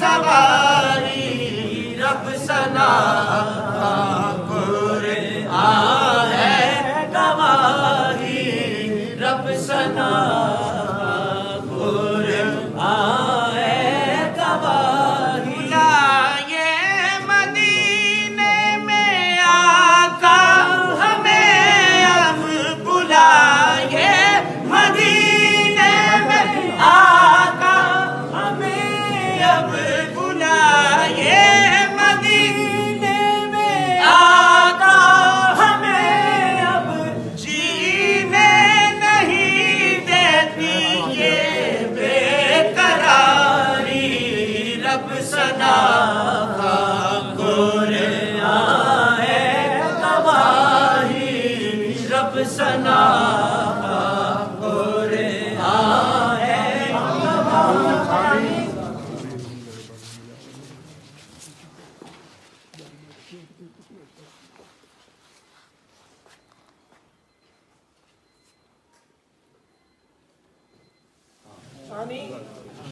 सवारी रब सना कुरआन है गवाही रब सना कुरआन है गवाही। ये मदीने में आका हमें अब बुलाए, मदीने में आका हमें अब बुलाए, मदीने में आका हमें अब जीने नहीं देती ये बेकरारी रब सना कुरआन है गवाही रब सना